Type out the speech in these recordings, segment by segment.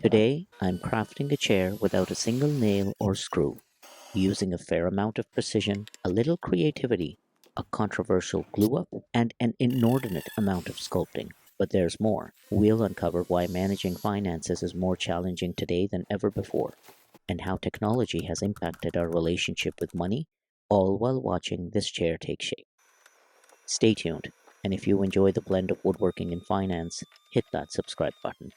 Today, I'm crafting a chair without a single nail or screw, using a fair amount of precision, a little creativity, a controversial glue up, and an inordinate amount of sculpting. But there's more. We'll uncover why managing finances is more challenging today than ever before, and how technology has impacted our relationship with money, all while watching this chair take shape. Stay tuned, and if you enjoy the blend of woodworking and finance, hit that subscribe button.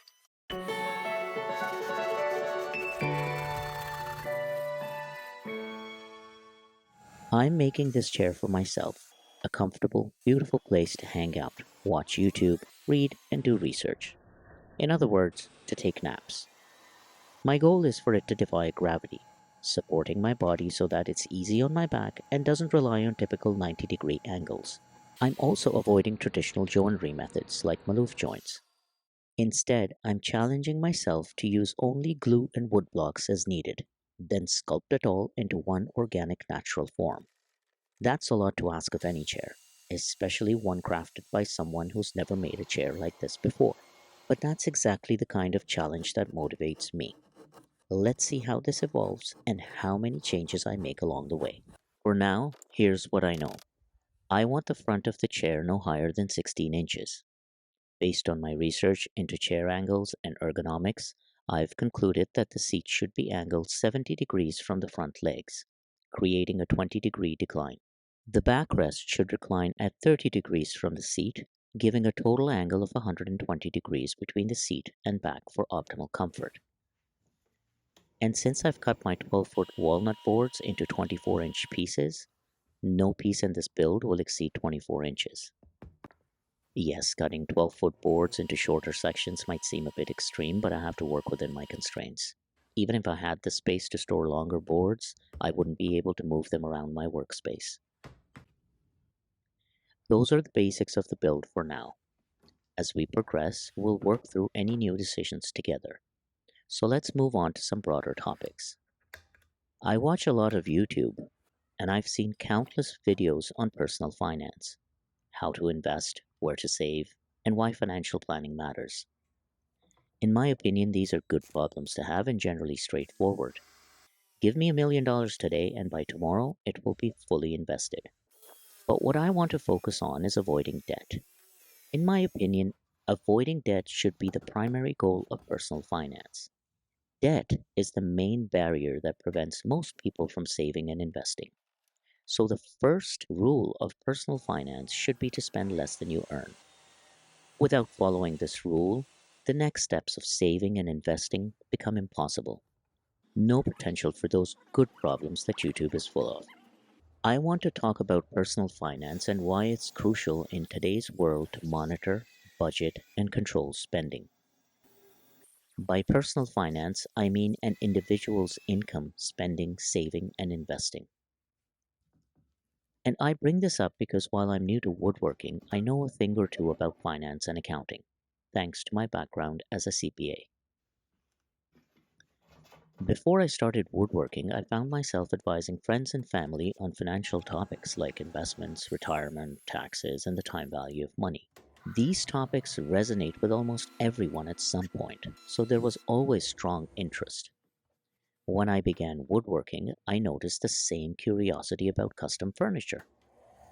I'm making this chair for myself, a comfortable, beautiful place to hang out, watch YouTube, read, and do research. In other words, to take naps. My goal is for it to defy gravity, supporting my body so that it's easy on my back and doesn't rely on typical 90-degree angles. I'm also avoiding traditional joinery methods like maloof joints. Instead, I'm challenging myself to use only glue and wood blocks as needed, then sculpt it all into one organic natural form. That's a lot to ask of any chair, especially one crafted by someone who's never made a chair like this before. But that's exactly the kind of challenge that motivates me. Let's see how this evolves and how many changes I make along the way. For now, here's what I know. I want the front of the chair no higher than 16 inches. Based on my research into chair angles and ergonomics, I've concluded that the seat should be angled 70 degrees from the front legs, creating a 20-degree decline. The backrest should recline at 30 degrees from the seat, giving a total angle of 120 degrees between the seat and back for optimal comfort. And since I've cut my 12-foot walnut boards into 24-inch pieces, no piece in this build will exceed 24 inches. Yes, cutting 12-foot boards into shorter sections might seem a bit extreme, but I have to work within my constraints. Even if I had the space to store longer boards, I wouldn't be able to move them around my workspace. Those are the basics of the build for now. As we progress, we'll work through any new decisions together. So let's move on to some broader topics. I watch a lot of YouTube, and I've seen countless videos on personal finance, how to invest, where to save, and why financial planning matters. In my opinion, these are good problems to have and generally straightforward. Give me $1 million today, and by tomorrow, it will be fully invested. But what I want to focus on is avoiding debt. In my opinion, avoiding debt should be the primary goal of personal finance. Debt is the main barrier that prevents most people from saving and investing. So, the first rule of personal finance should be to spend less than you earn. Without following this rule, the next steps of saving and investing become impossible. No potential for those good problems that YouTube is full of. I want to talk about personal finance and why it's crucial in today's world to monitor, budget, and control spending. By personal finance, I mean an individual's income, spending, saving, and investing. And I bring this up because while I'm new to woodworking, I know a thing or two about finance and accounting, thanks to my background as a CPA. Before I started woodworking, I found myself advising friends and family on financial topics like investments, retirement, taxes, and the time value of money. These topics resonate with almost everyone at some point, so there was always strong interest. When I began woodworking, I noticed the same curiosity about custom furniture,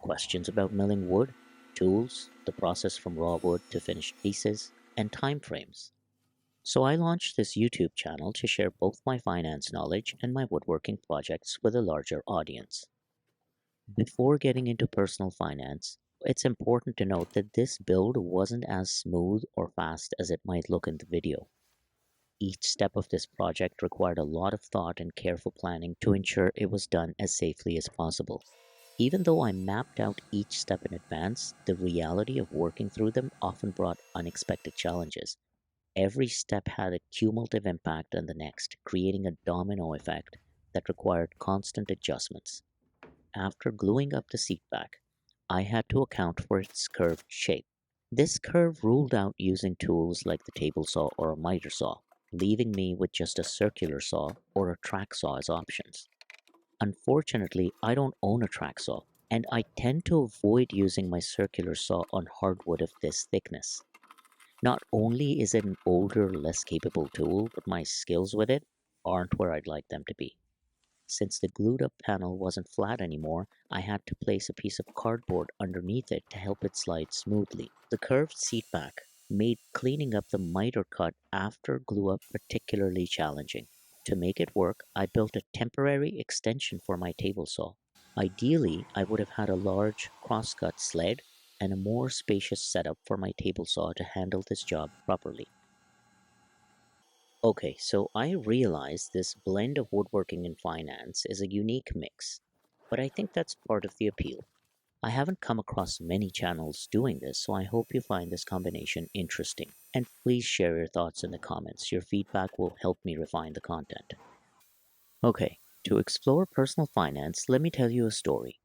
questions about milling wood, tools, the process from raw wood to finished pieces, and time frames. So I launched this YouTube channel to share both my finance knowledge and my woodworking projects with a larger audience. Before getting into personal finance, it's important to note that this build wasn't as smooth or fast as it might look in the video. Each step of this project required a lot of thought and careful planning to ensure it was done as safely as possible. Even though I mapped out each step in advance, the reality of working through them often brought unexpected challenges. Every step had a cumulative impact on the next, creating a domino effect that required constant adjustments. After gluing up the seat back, I had to account for its curved shape. This curve ruled out using tools like the table saw or a miter saw, leaving me with just a circular saw or a track saw as options. Unfortunately, I don't own a track saw, and I tend to avoid using my circular saw on hardwood of this thickness. Not only is it an older, less capable tool, but my skills with it aren't where I'd like them to be. Since the glued up panel wasn't flat anymore, I had to place a piece of cardboard underneath it to help it slide smoothly. The curved seat back made cleaning up the miter cut after glue up particularly challenging. To make it work, I built a temporary extension for my table saw. Ideally, I would have had a large crosscut sled and a more spacious setup for my table saw to handle this job properly. Okay, so I realize this blend of woodworking and finance is a unique mix, but I think that's part of the appeal. I haven't come across many channels doing this, so I hope you find this combination interesting. And please share your thoughts in the comments. Your feedback will help me refine the content. Okay, to explore personal finance, let me tell you a story.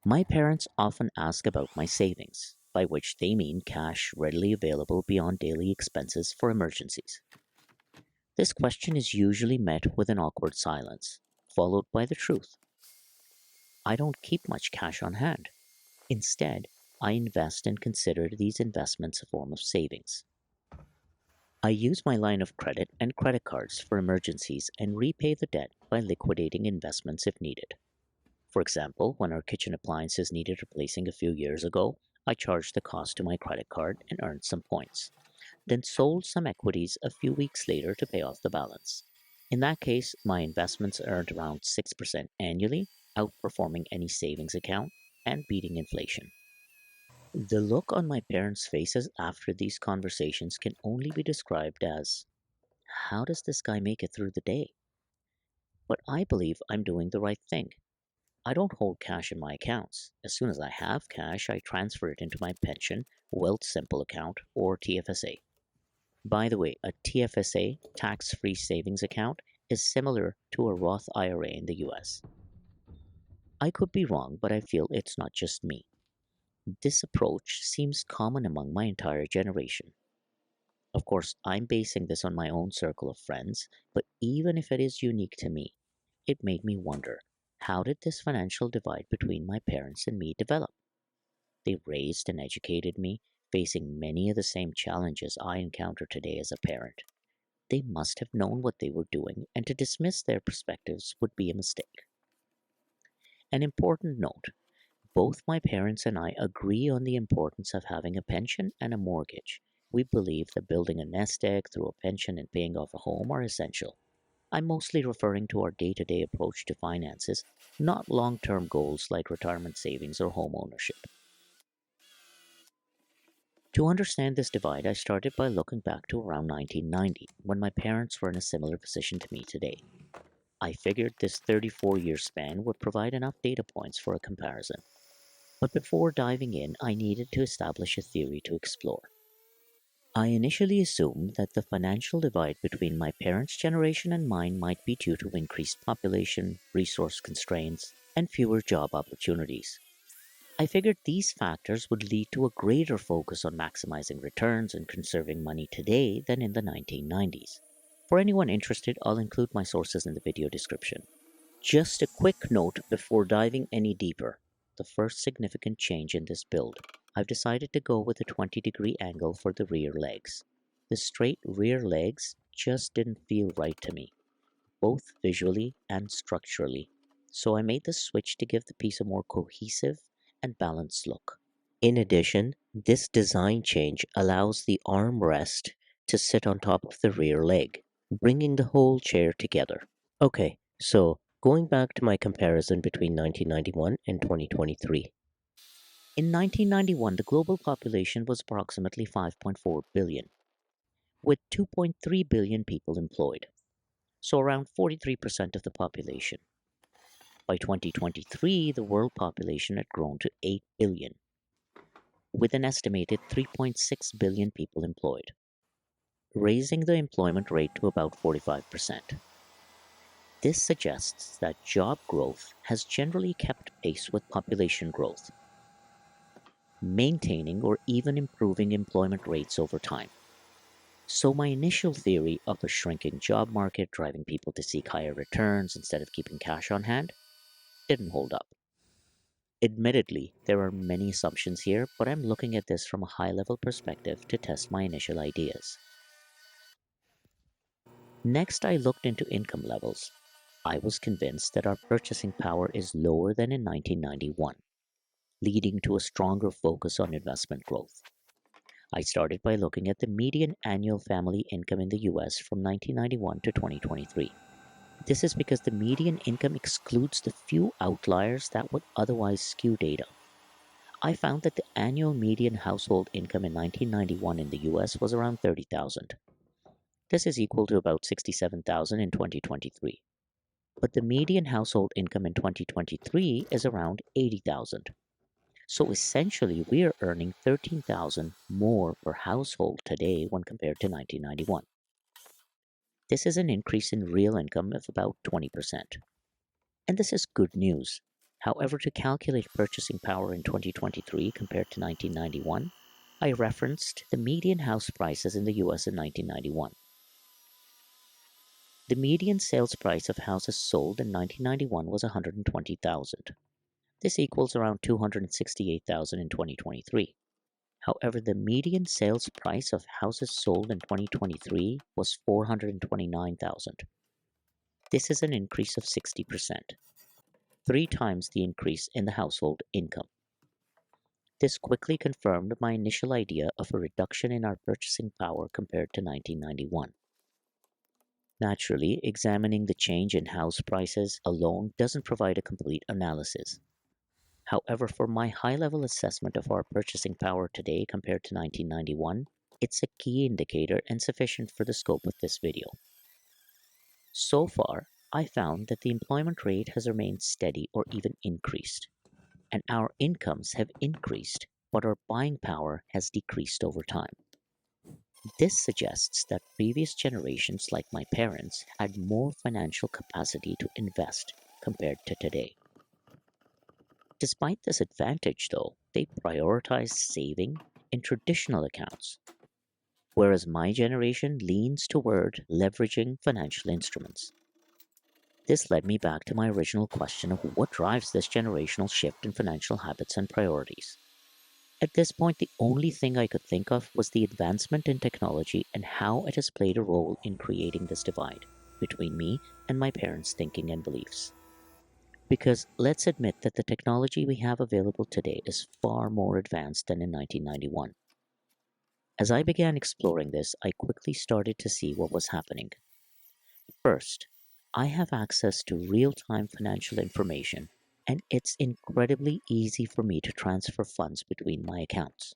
My parents often ask about my savings, by which they mean cash readily available beyond daily expenses for emergencies. This question is usually met with an awkward silence, followed by the truth. I don't keep much cash on hand. Instead, I invest and consider these investments a form of savings. I use my line of credit and credit cards for emergencies and repay the debt by liquidating investments if needed. For example, when our kitchen appliances needed replacing a few years ago, I charged the cost to my credit card and earned some points, then sold some equities a few weeks later to pay off the balance. In that case, my investments earned around 6% annually, outperforming any savings account and beating inflation. The look on my parents' faces after these conversations can only be described as, how does this guy make it through the day? But I believe I'm doing the right thing. I don't hold cash in my accounts. As soon as I have cash, I transfer it into my pension, Wealth Simple account, or TFSA. By the way, a TFSA, tax free savings account, is similar to a Roth IRA in the US. I could be wrong, but I feel it's not just me. This approach seems common among my entire generation. Of course, I'm basing this on my own circle of friends, but even if it is unique to me, it made me wonder, how did this financial divide between my parents and me develop? They raised and educated me, facing many of the same challenges I encounter today as a parent. They must have known what they were doing, and to dismiss their perspectives would be a mistake. An important note: both my parents and I agree on the importance of having a pension and a mortgage. We believe that building a nest egg through a pension and paying off a home are essential. I'm mostly referring to our day to day approach to finances, not long term goals like retirement savings or home ownership. To understand this divide, I started by looking back to around 1990, when my parents were in a similar position to me today. I figured this 34-year span would provide enough data points for a comparison. But before diving in, I needed to establish a theory to explore. I initially assumed that the financial divide between my parents' generation and mine might be due to increased population, resource constraints, and fewer job opportunities. I figured these factors would lead to a greater focus on maximizing returns and conserving money today than in the 1990s. For anyone interested, I'll include my sources in the video description. Just a quick note before diving any deeper. The first significant change in this build, I've decided to go with a 20-degree angle for the rear legs. The straight rear legs just didn't feel right to me, both visually and structurally. So I made the switch to give the piece a more cohesive and balanced look. In addition, this design change allows the armrest to sit on top of the rear leg, bringing the whole chair together. Okay, so going back to my comparison between 1991 and 2023. In 1991, the global population was approximately 5.4 billion, with 2.3 billion people employed, so around 43% of the population. By 2023, the world population had grown to 8 billion, with an estimated 3.6 billion people employed, raising the employment rate to about 45%. This suggests that job growth has generally kept pace with population growth, maintaining or even improving employment rates over time. So my initial theory of a shrinking job market driving people to seek higher returns instead of keeping cash on hand didn't hold up. Admittedly, there are many assumptions here, but I'm looking at this from a high level perspective to test my initial ideas. Next, I looked into income levels. I was convinced that our purchasing power is lower than in 1991, leading to a stronger focus on investment growth. I started by looking at the median annual family income in the US from 1991 to 2023. This is because the median income excludes the few outliers that would otherwise skew data. I found that the annual median household income in 1991 in the US was around 30,000. This is equal to about 67,000 in 2023. But the median household income in 2023 is around 80,000. So essentially, we are earning 13,000 more per household today when compared to 1991. This is an increase in real income of about 20%. And this is good news. However, to calculate purchasing power in 2023 compared to 1991, I referenced the median house prices in the US in 1991. The median sales price of houses sold in 1991 was 120,000. This equals around 268,000 in 2023. However, the median sales price of houses sold in 2023 was 429,000. This is an increase of 60%, three times the increase in the household income. This quickly confirmed my initial idea of a reduction in our purchasing power compared to 1991. Naturally, examining the change in house prices alone doesn't provide a complete analysis. However, for my high level assessment of our purchasing power today compared to 1991, it's a key indicator and sufficient for the scope of this video. So far, I found that the employment rate has remained steady or even increased, and our incomes have increased, but our buying power has decreased over time. This suggests that previous generations, like my parents, had more financial capacity to invest compared to today. Despite this advantage, though, they prioritized saving in traditional accounts, whereas my generation leans toward leveraging financial instruments. This led me back to my original question of what drives this generational shift in financial habits and priorities. At this point, the only thing I could think of was the advancement in technology and how it has played a role in creating this divide between me and my parents' thinking and beliefs. Because let's admit that the technology we have available today is far more advanced than in 1991. As I began exploring this, I quickly started to see what was happening. First, I have access to real time financial information, and it's incredibly easy for me to transfer funds between my accounts.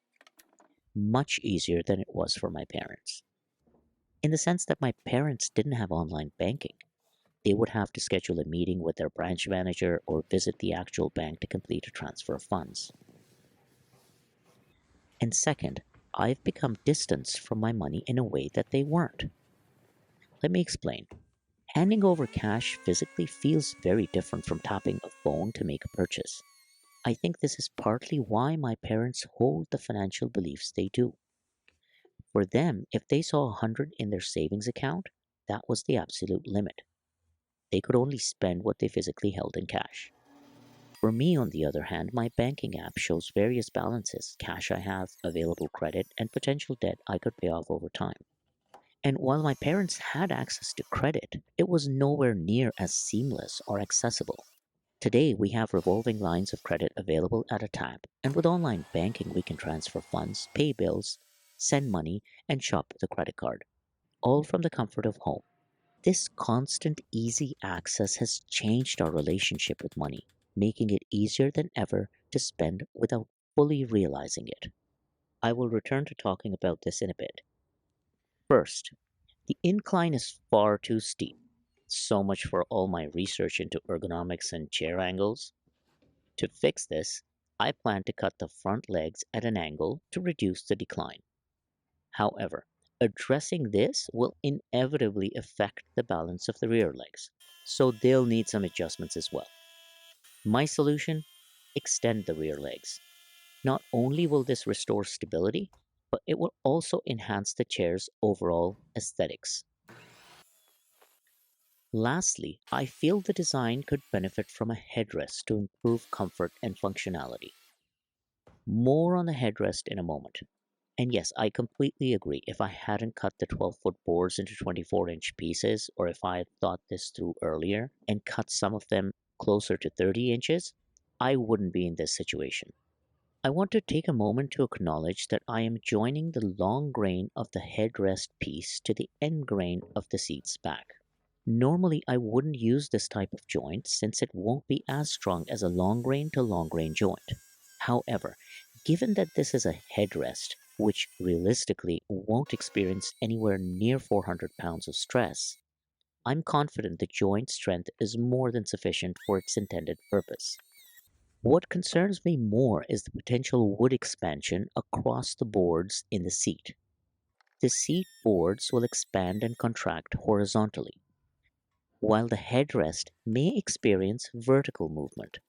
Much easier than it was for my parents. In the sense that my parents didn't have online banking. They would have to schedule a meeting with their branch manager or visit the actual bank to complete a transfer of funds. And second, I've become distanced from my money in a way that they weren't. Let me explain. Handing over cash physically feels very different from tapping a phone to make a purchase. I think this is partly why my parents hold the financial beliefs they do. For them, if they saw 100 in their savings account, that was the absolute limit. They could only spend what they physically held in cash. For me, on the other hand, my banking app shows various balances, cash I have, available credit, and potential debt I could pay off over time. And while my parents had access to credit, it was nowhere near as seamless or accessible. Today, we have revolving lines of credit available at a tap, and with online banking, we can transfer funds, pay bills, send money, and shop with a credit card, all from the comfort of home. This constant, easy access has changed our relationship with money, making it easier than ever to spend without fully realizing it. I will return to talking about this in a bit. First, the incline is far too steep. So much for all my research into ergonomics and chair angles. To fix this, I plan to cut the front legs at an angle to reduce the decline. However, addressing this will inevitably affect the balance of the rear legs, so they'll need some adjustments as well. My solution? Extend the rear legs. Not only will this restore stability, but it will also enhance the chair's overall aesthetics. Lastly, I feel the design could benefit from a headrest to improve comfort and functionality. More on the headrest in a moment. And yes, I completely agree. If I hadn't cut the 12-foot boards into 24-inch pieces, or if I had thought this through earlier and cut some of them closer to 30 inches, I wouldn't be in this situation. I want to take a moment to acknowledge that I am joining the long grain of the headrest piece to the end grain of the seat's back. Normally, I wouldn't use this type of joint since it won't be as strong as a long grain to long grain joint. However, given that this is a headrest, which realistically won't experience anywhere near 400 pounds of stress, I'm confident the joint strength is more than sufficient for its intended purpose. What concerns me more is the potential wood expansion across the boards in the seat. The seat boards will expand and contract horizontally, while the headrest may experience vertical movement.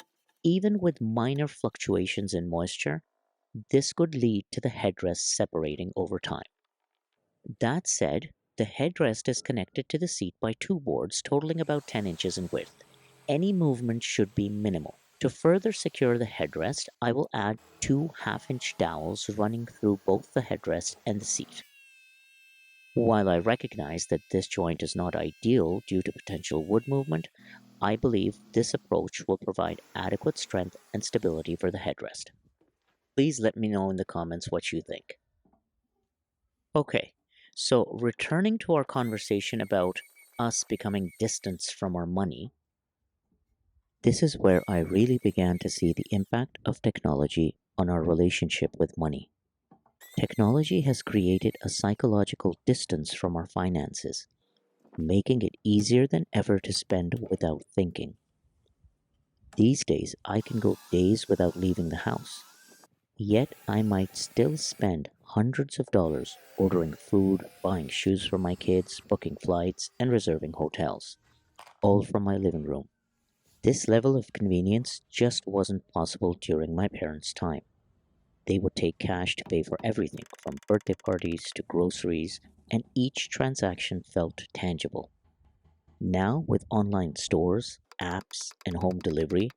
Even with minor fluctuations in moisture, this could lead to the headrest separating over time. That said, the headrest is connected to the seat by two boards totaling about 10 inches in width. Any movement should be minimal. To further secure the headrest, I will add two half-inch dowels running through both the headrest and the seat. While I recognize that this joint is not ideal due to potential wood movement, I believe this approach will provide adequate strength and stability for the headrest. Please let me know in the comments what you think. Okay, so returning to our conversation about us becoming distanced from our money, this is where I really began to see the impact of technology on our relationship with money. Technology has created a psychological distance from our finances, making it easier than ever to spend without thinking. These days, I can go days without leaving the house, yet I might still spend hundreds of dollars ordering food, buying shoes for my kids, booking flights, and reserving hotels, all from my living room. This level of convenience just wasn't possible during my parents' time. They would take cash to pay for everything from birthday parties to groceries, and each transaction felt tangible. Now, with online stores, apps, and home delivery,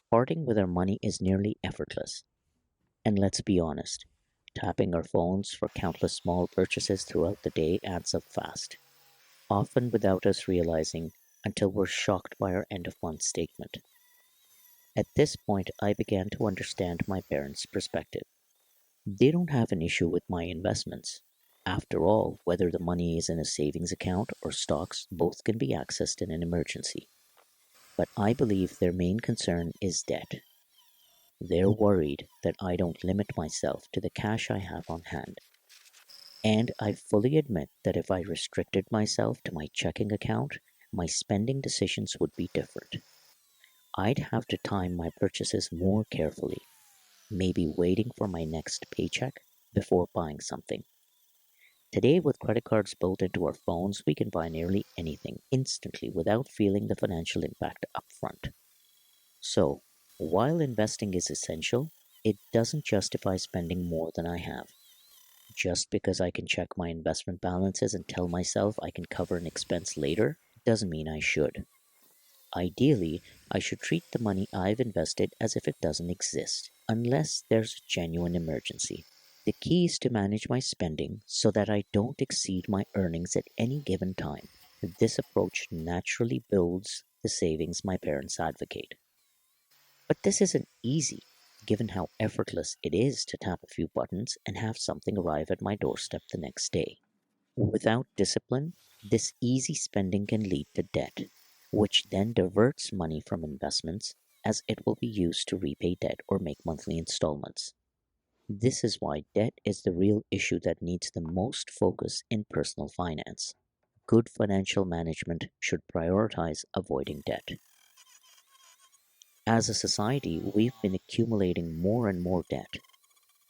parting with our money is nearly effortless. And let's be honest, tapping our phones for countless small purchases throughout the day adds up fast, often without us realizing until we're shocked by our end of month statement. At this point, I began to understand my parents' perspective. They don't have an issue with my investments. After all, whether the money is in a savings account or stocks, both can be accessed in an emergency. But I believe their main concern is debt. They're worried that I don't limit myself to the cash I have on hand. And I fully admit that if I restricted myself to my checking account, my spending decisions would be different. I'd have to time my purchases more carefully, maybe waiting for my next paycheck before buying something. Today, with credit cards built into our phones, we can buy nearly anything instantly without feeling the financial impact upfront. So, while investing is essential, it doesn't justify spending more than I have. Just because I can check my investment balances and tell myself I can cover an expense later doesn't mean I should. Ideally, I should treat the money I've invested as if it doesn't exist, unless there's a genuine emergency. The key is to manage my spending so that I don't exceed my earnings at any given time. This approach naturally builds the savings my parents advocate. But this isn't easy, given how effortless it is to tap a few buttons and have something arrive at my doorstep the next day. Without discipline, this easy spending can lead to debt, which then diverts money from investments as it will be used to repay debt or make monthly installments. This is why debt is the real issue that needs the most focus in personal finance. Good financial management should prioritize avoiding debt. As a society, we've been accumulating more and more debt.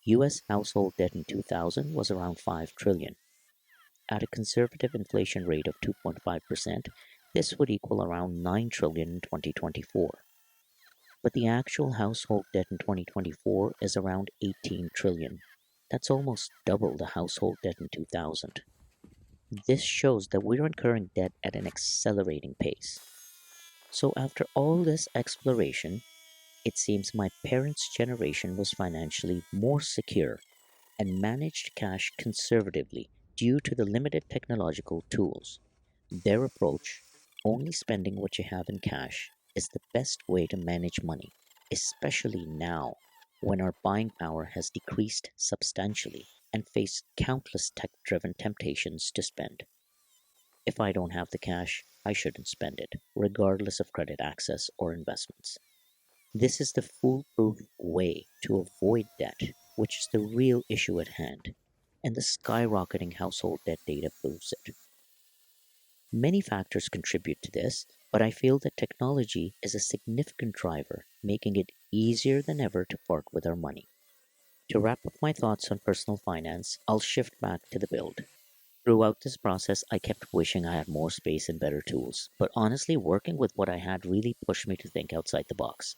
US household debt in 2000 was around 5 trillion. At a conservative inflation rate of 2.5%, this would equal around 9 trillion in 2024. But the actual household debt in 2024 is around 18 trillion. That's almost double the household debt in 2000. This shows that we're incurring debt at an accelerating pace. So, after all this exploration, it seems my parents' generation was financially more secure and managed cash conservatively due to the limited technological tools. Their approach, only spending what you have in cash, is the best way to manage money, especially now when our buying power has decreased substantially and face countless tech driven temptations to spend. If I don't have the cash, I shouldn't spend it, regardless of credit access or investments. This is the foolproof way to avoid debt, which is the real issue at hand, and the skyrocketing household debt data proves it. Many factors contribute to this, but I feel that technology is a significant driver, making it easier than ever to part with our money. To wrap up my thoughts on personal finance, I'll shift back to the build. Throughout this process, I kept wishing I had more space and better tools, but honestly, working with what I had really pushed me to think outside the box.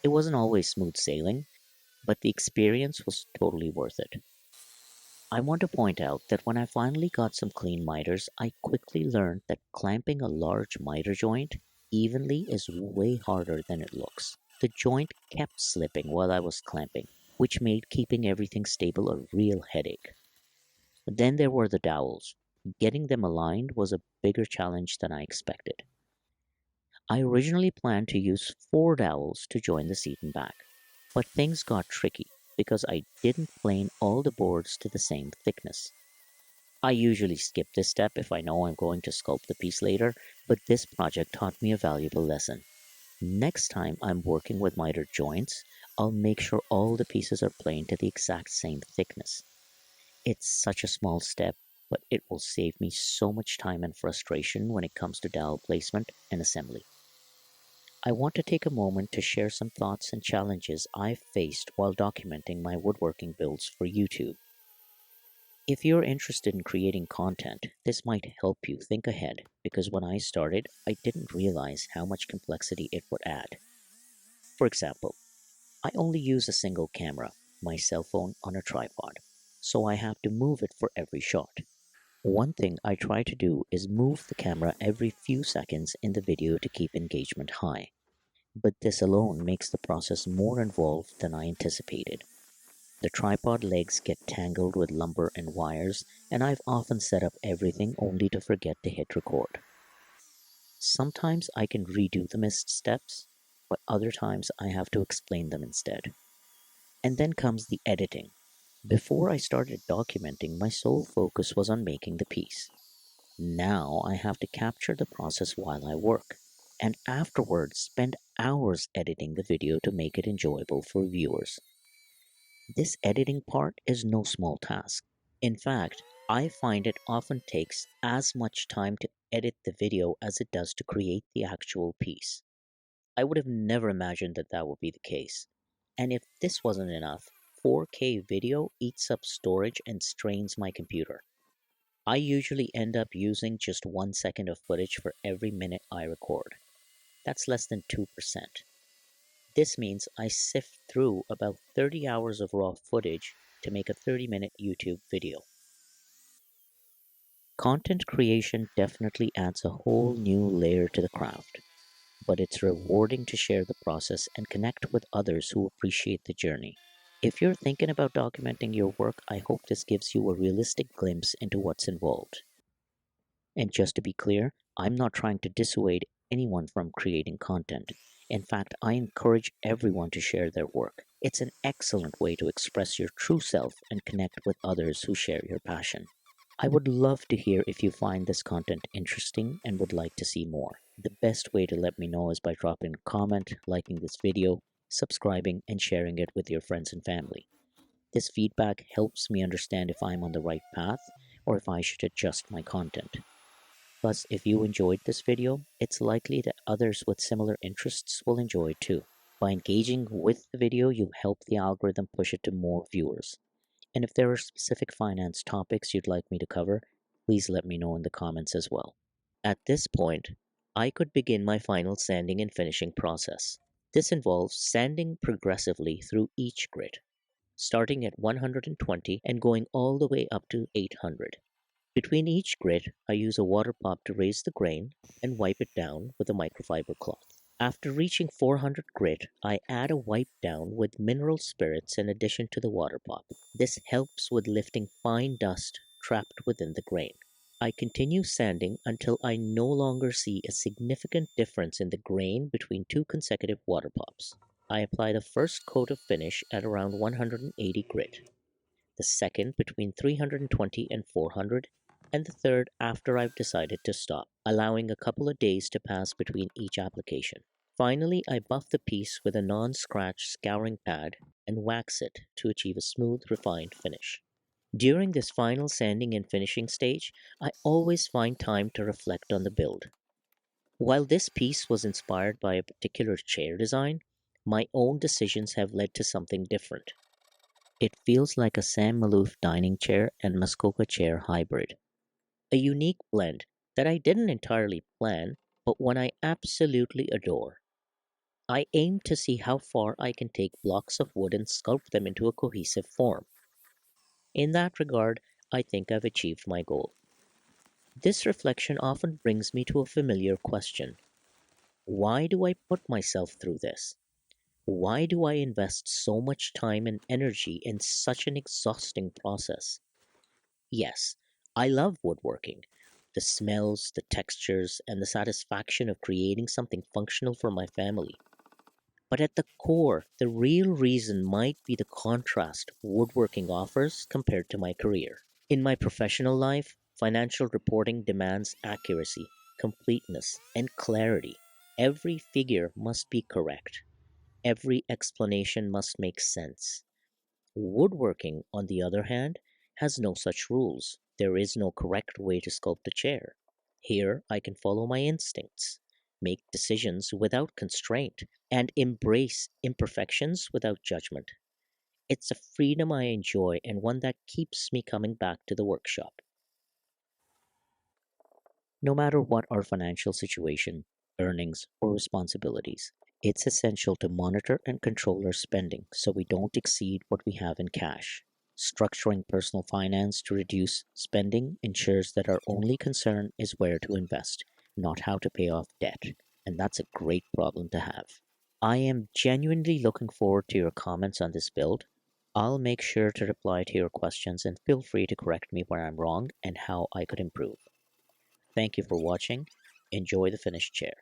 It wasn't always smooth sailing, but the experience was totally worth it. I want to point out that when I finally got some clean miters, I quickly learned that clamping a large miter joint evenly is way harder than it looks. The joint kept slipping while I was clamping, which made keeping everything stable a real headache. Then there were the dowels. Getting them aligned was a bigger challenge than I expected. I originally planned to use four dowels to join the seat and back, but things got tricky because I didn't plane all the boards to the same thickness. I usually skip this step if I know I'm going to sculpt the piece later, but this project taught me a valuable lesson. Next time I'm working with miter joints, I'll make sure all the pieces are planed to the exact same thickness. It's such a small step, but it will save me so much time and frustration when it comes to dowel placement and assembly. I want to take a moment to share some thoughts and challenges I've faced while documenting my woodworking builds for YouTube. If you're interested in creating content, this might help you think ahead because when I started, I didn't realize how much complexity it would add. For example, I only use a single camera, my cell phone on a tripod, so I have to move it for every shot. One thing I try to do is move the camera every few seconds in the video to keep engagement high. But this alone makes the process more involved than I anticipated. The tripod legs get tangled with lumber and wires, and I've often set up everything only to forget to hit record. Sometimes I can redo the missed steps, but other times I have to explain them instead. And then comes the editing. Before I started documenting, my sole focus was on making the piece. Now I have to capture the process while I work, and afterwards spend hours editing the video to make it enjoyable for viewers. This editing part is no small task. In fact, I find it often takes as much time to edit the video as it does to create the actual piece. I would have never imagined that that would be the case. And if this wasn't enough, 4K video eats up storage and strains my computer. I usually end up using just 1 second of footage for every minute I record. That's less than 2%. This means I sift through about 30 hours of raw footage to make a 30-minute YouTube video. Content creation definitely adds a whole new layer to the craft, but it's rewarding to share the process and connect with others who appreciate the journey. If you're thinking about documenting your work, I hope this gives you a realistic glimpse into what's involved. And just to be clear, I'm not trying to dissuade anyone from creating content. In fact, I encourage everyone to share their work. It's an excellent way to express your true self and connect with others who share your passion. I would love to hear if you find this content interesting and would like to see more. The best way to let me know is by dropping a comment, liking this video, subscribing, and sharing it with your friends and family. This feedback helps me understand if I'm on the right path or if I should adjust my content. Plus, if you enjoyed this video, it's likely that others with similar interests will enjoy it too. By engaging with the video, you help the algorithm push it to more viewers. And if there are specific finance topics you'd like me to cover, please let me know in the comments as well. At this point, I could begin my final sanding and finishing process. This involves sanding progressively through each grit, starting at 120 and going all the way up to 800. Between each grit, I use a water pop to raise the grain and wipe it down with a microfiber cloth. After reaching 400 grit, I add a wipe down with mineral spirits in addition to the water pop. This helps with lifting fine dust trapped within the grain. I continue sanding until I no longer see a significant difference in the grain between two consecutive water pops. I apply the first coat of finish at around 180 grit, the second between 320 and 400, and the third after I've decided to stop, allowing a couple of days to pass between each application. Finally, I buff the piece with a non-scratch scouring pad and wax it to achieve a smooth, refined finish. During this final sanding and finishing stage, I always find time to reflect on the build. While this piece was inspired by a particular chair design, my own decisions have led to something different. It feels like a Sam Maloof dining chair and Muskoka chair hybrid, a unique blend that I didn't entirely plan, but one I absolutely adore. I aim to see how far I can take blocks of wood and sculpt them into a cohesive form. In that regard, I think I've achieved my goal. This reflection often brings me to a familiar question. Why do I put myself through this? Why do I invest so much time and energy in such an exhausting process? Yes, I love woodworking. The smells, the textures, and the satisfaction of creating something functional for my family. But at the core, the real reason might be the contrast woodworking offers compared to my career. In my professional life, financial reporting demands accuracy, completeness, and clarity. Every figure must be correct. Every explanation must make sense. Woodworking, on the other hand, has no such rules. There is no correct way to sculpt a chair. Here, I can follow my instincts, make decisions without constraint, and embrace imperfections without judgment. It's a freedom I enjoy and one that keeps me coming back to the workshop. No matter what our financial situation, earnings, or responsibilities, it's essential to monitor and control our spending so we don't exceed what we have in cash. Structuring personal finance to reduce spending ensures that our only concern is where to invest, not how to pay off debt. And that's a great problem to have. I am genuinely looking forward to your comments on this build. I'll make sure to reply to your questions and feel free to correct me where I'm wrong and how I could improve. Thank you for watching. Enjoy the finished chair.